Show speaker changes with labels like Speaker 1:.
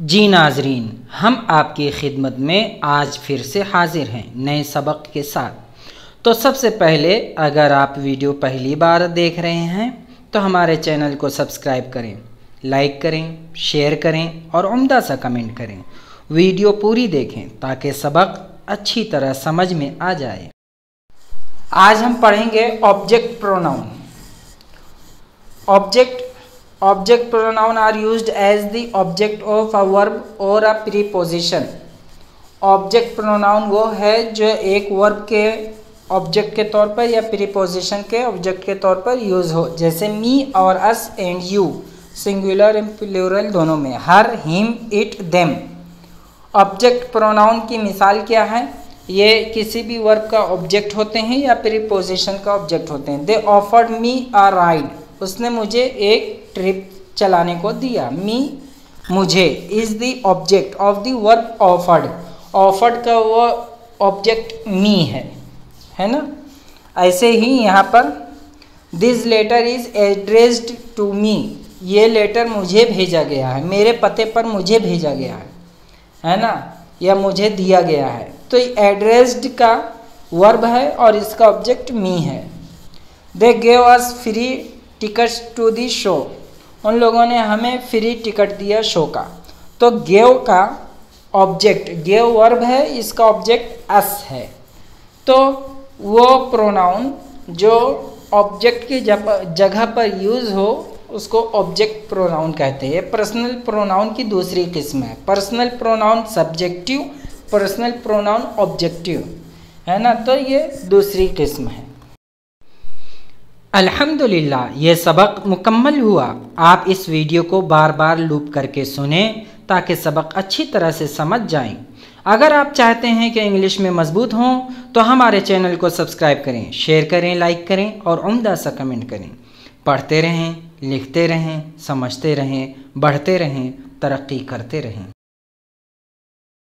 Speaker 1: जी नाजरीन, हम आपकी खिदमत में आज फिर से हाजिर हैं नए सबक के साथ। तो सबसे पहले अगर आप वीडियो पहली बार देख रहे हैं तो हमारे चैनल को सब्सक्राइब करें, लाइक करें, शेयर करें और उम्दा सा कमेंट करें। वीडियो पूरी देखें ताकि सबक अच्छी तरह समझ में आ जाए। आज हम पढ़ेंगे object pronoun. Object pronoun are used as the object of a verb or a preposition। Object pronoun वो है जो एक वर्ब के ऑब्जेक्ट के तौर पर या प्रीपोजिशन के ऑब्जेक्ट के तौर पर यूज़ हो, जैसे मी और us and you, singular and plural दोनों में, her, him, it, them. Object pronoun की मिसाल क्या है? ये किसी भी वर्ब का ऑब्जेक्ट होते हैं या प्रीपोजिशन का ऑब्जेक्ट होते हैं। They offered me a ride, उसने मुझे एक ट्रिप चलाने को दिया। मी मुझे is the object of the verb offered. Offered का वो ऑब्जेक्ट मी है ना। ऐसे ही यहाँ पर this letter is addressed to me, ये लेटर मुझे भेजा गया है, मेरे पते पर मुझे भेजा गया है ना, या मुझे दिया गया है। तो एड्रेस्ड का वर्ब है और इसका ऑब्जेक्ट मी है। They gave us free tickets to the show, उन लोगों ने हमें फ्री टिकट दिया शो का। तो गेव का ऑब्जेक्ट, गेव वर्ब है, इसका ऑब्जेक्ट अस है। तो वो प्रोनाउन जो ऑब्जेक्ट की जगह पर यूज़ हो उसको ऑब्जेक्ट प्रोनाउन कहते हैं। पर्सनल प्रोनाउन की दूसरी किस्म है। Personal pronoun subjective, personal pronoun objective, है ना। तो ये दूसरी किस्म है। अल्हम्दुलिल्लाह, ये सबक मुकम्मल हुआ। आप इस वीडियो को बार बार लूप करके सुनें ताकि सबक अच्छी तरह से समझ जाएं। अगर आप चाहते हैं कि इंग्लिश में मजबूत हों तो हमारे चैनल को सब्सक्राइब करें, शेयर करें, लाइक करें और उम्दा सा कमेंट करें। पढ़ते रहें, लिखते रहें, समझते रहें, बढ़ते रहें, तरक्की करते रहें।